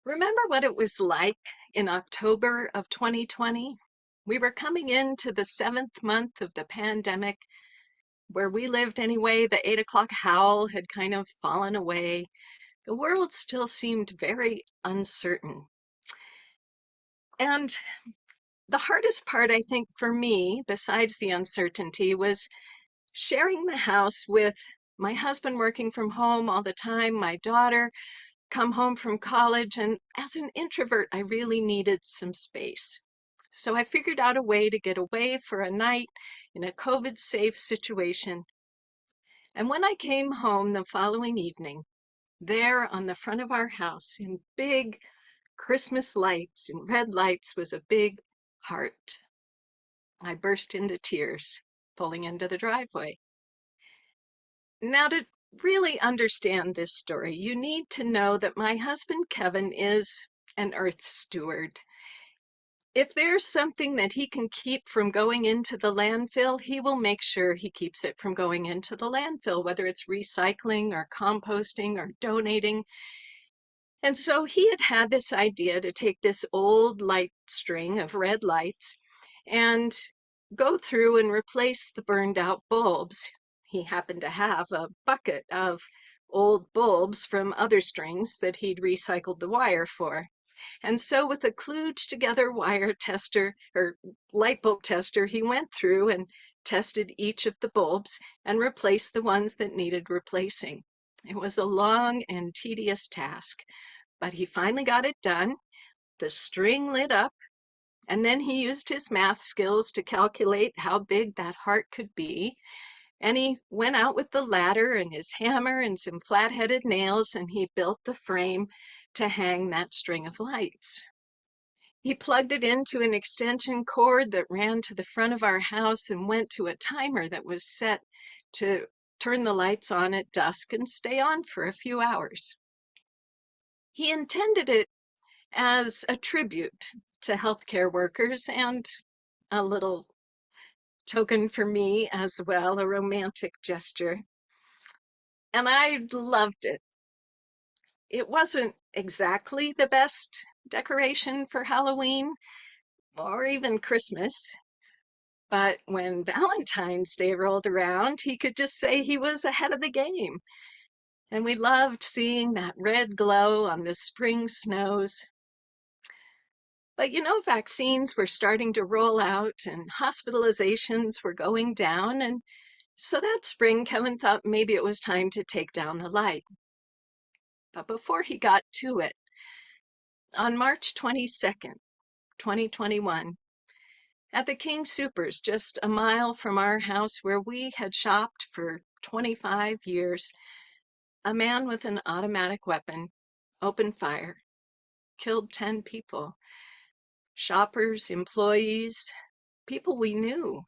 Remember what it was like in October of 2020? We were coming into the seventh month of the pandemic. Where we lived anyway, the 8 o'clock howl had kind of fallen away. The world still seemed very uncertain. And the hardest part, I think, for me, besides the uncertainty, was sharing the house with my husband working from home all the time, my daughter come home from college, and as an introvert, I really needed some space. So I figured out a way to get away for a night in a COVID-safe situation. And when I came home the following evening, there on the front of our house in big Christmas lights and red lights was a big heart. I burst into tears, pulling into the driveway. Now, to really understand this story, you need to know that my husband Kevin is an earth steward. If there's something that he can keep from going into the landfill, he will make sure he keeps it from going into the landfill, whether it's recycling or composting or donating. And so he had had this idea to take this old light string of red lights and go through and replace the burned out bulbs. He happened to have a bucket of old bulbs from other strings that he'd recycled the wire for. And so with a kludged together wire tester or light bulb tester, he went through and tested each of the bulbs and replaced the ones that needed replacing. It was a long and tedious task, but he finally got it done. The string lit up, and then he used his math skills to calculate how big that heart could be. And he went out with the ladder and his hammer and some flat-headed nails, and he built the frame to hang that string of lights. He plugged it into an extension cord that ran to the front of our house and went to a timer that was set to turn the lights on at dusk and stay on for a few hours. He intended it as a tribute to healthcare workers and a little token for me as well, a romantic gesture. And I loved it. It wasn't exactly the best decoration for Halloween or even Christmas, but when Valentine's Day rolled around, he could just say he was ahead of the game. And we loved seeing that red glow on the spring snows. But vaccines were starting to roll out and hospitalizations were going down. And so that spring, Kevin thought maybe it was time to take down the light. But before he got to it, on March 22nd, 2021, at the King Soopers, just a mile from our house where we had shopped for 25 years, a man with an automatic weapon opened fire, killed 10 people, shoppers, employees, people we knew.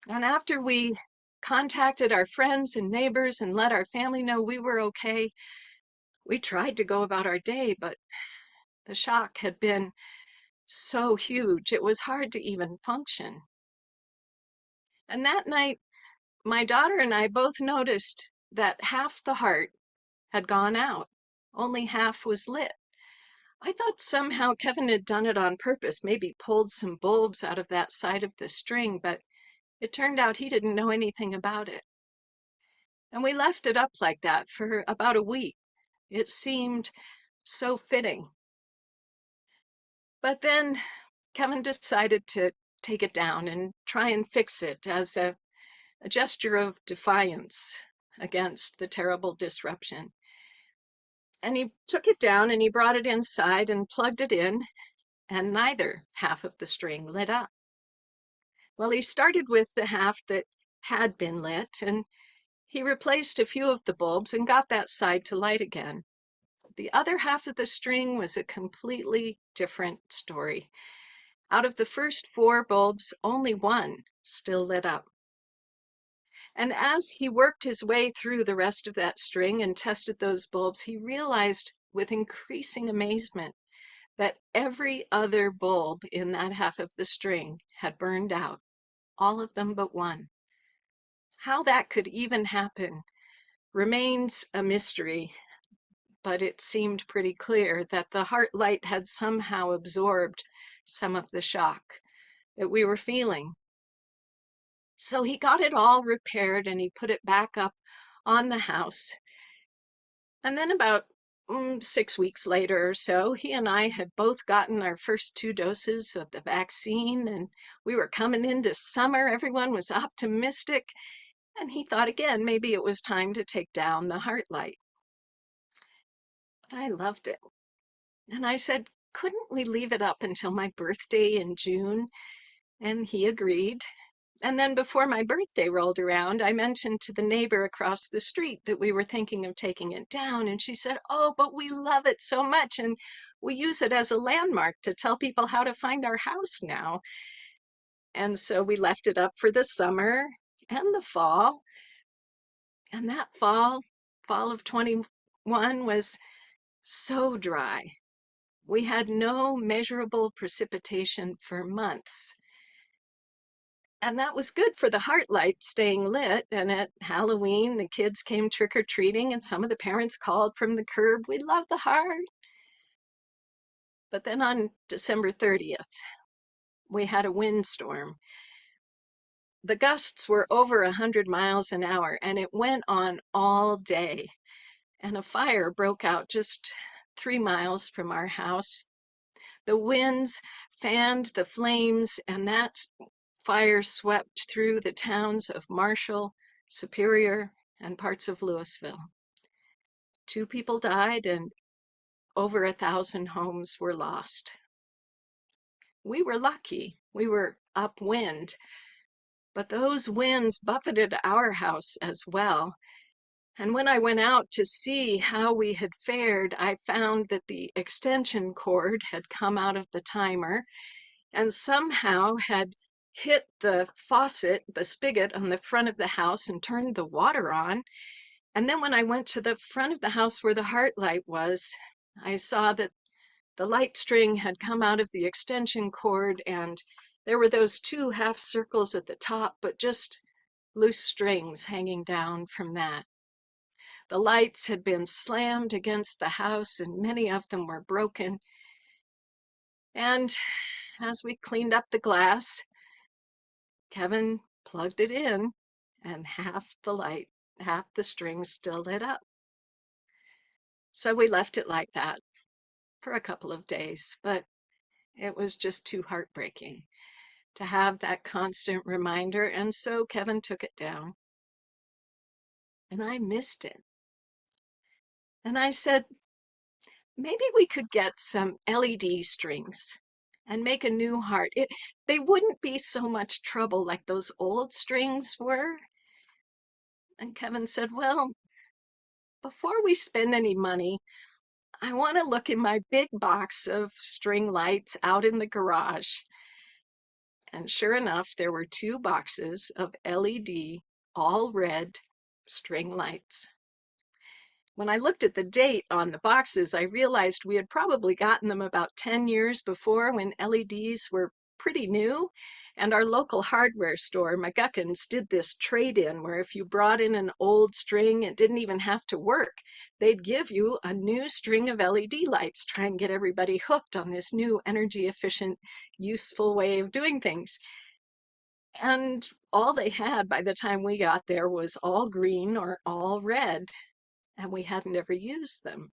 And after we contacted our friends and neighbors and let our family know we were okay, we tried to go about our day, but the shock had been so huge, it was hard to even function. And that night, my daughter and I both noticed that half the heart had gone out, only half was lit. I thought somehow Kevin had done it on purpose, maybe pulled some bulbs out of that side of the string, but it turned out he didn't know anything about it. And we left it up like that for about a week. It seemed so fitting. But then Kevin decided to take it down and try and fix it as a gesture of defiance against the terrible disruption. And he took it down and he brought it inside and plugged it in, and neither half of the string lit up. Well, he started with the half that had been lit, and he replaced a few of the bulbs and got that side to light again. The other half of the string was a completely different story. Out of the first 4 bulbs, only one still lit up. And as he worked his way through the rest of that string and tested those bulbs, he realized with increasing amazement that every other bulb in that half of the string had burned out, all of them but one. How that could even happen remains a mystery, but it seemed pretty clear that the heart light had somehow absorbed some of the shock that we were feeling. So he got it all repaired and he put it back up on the house. And then about 6 weeks later or so, he and I had both gotten our first 2 doses of the vaccine, and we were coming into summer. Everyone was optimistic, and he thought again maybe it was time to take down the heart light. But I loved it. And I said, couldn't we leave it up until my birthday in June? And he agreed. And then before my birthday rolled around, I mentioned to the neighbor across the street that we were thinking of taking it down. And she said, oh, but we love it so much. And we use it as a landmark to tell people how to find our house now. And so we left it up for the summer and the fall. And that fall of 21 was so dry. We had no measurable precipitation for months. And that was good for the heart light staying lit. And at Halloween, the kids came trick-or-treating, and some of the parents called from the curb, we love the heart. But then on December 30th, we had a windstorm. The gusts were over 100 miles an hour, and it went on all day. And a fire broke out just 3 miles from our house. The winds fanned the flames, and that fire swept through the towns of Marshall, Superior, and parts of Louisville. 2 people died and over 1,000 homes were lost. We were lucky. We were upwind, but those winds buffeted our house as well. And when I went out to see how we had fared, I found that the extension cord had come out of the timer and somehow had hit the faucet, the spigot on the front of the house and turned the water on. And then when I went to the front of the house where the heart light was, I saw that the light string had come out of the extension cord and there were those 2 half circles at the top, but just loose strings hanging down from that. The lights had been slammed against the house and many of them were broken. And as we cleaned up the glass, Kevin plugged it in and half the string still lit up. So we left it like that for a couple of days, but it was just too heartbreaking to have that constant reminder. And so Kevin took it down and I missed it. And I said, maybe we could get some LED strings and make a new heart. They wouldn't be so much trouble like those old strings were. And Kevin said, well, before we spend any money, I want to look in my big box of string lights out in the garage. And sure enough, there were 2 boxes of LED, all red string lights. When I looked at the date on the boxes, I realized we had probably gotten them about 10 years before when LEDs were pretty new. And our local hardware store, McGuckin's, did this trade-in where if you brought in an old string, it didn't even have to work. They'd give you a new string of LED lights, try and get everybody hooked on this new energy efficient, useful way of doing things. And all they had by the time we got there was all green or all red, and we hadn't ever used them.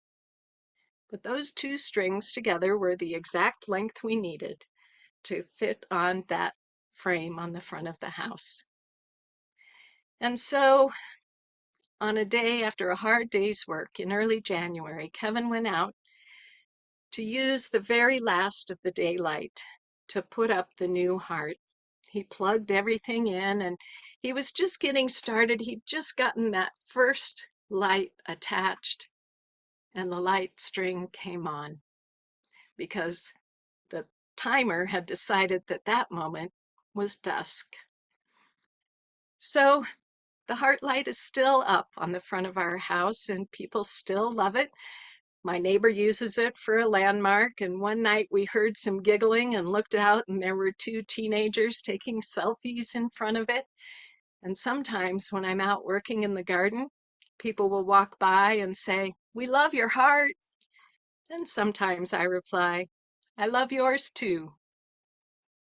But those 2 strings together were the exact length we needed to fit on that frame on the front of the house. And so on a day after a hard day's work in early January, Kevin went out to use the very last of the daylight to put up the new heart. He plugged everything in and he was just getting started. He'd just gotten that first light attached and the light string came on because the timer had decided that that moment was dusk. So the heart light is still up on the front of our house and people still love it. My neighbor uses it for a landmark, and one night we heard some giggling and looked out and there were 2 teenagers taking selfies in front of it. And sometimes when I'm out working in the garden, people will walk by and say, We love your heart. And sometimes I reply, I love yours too.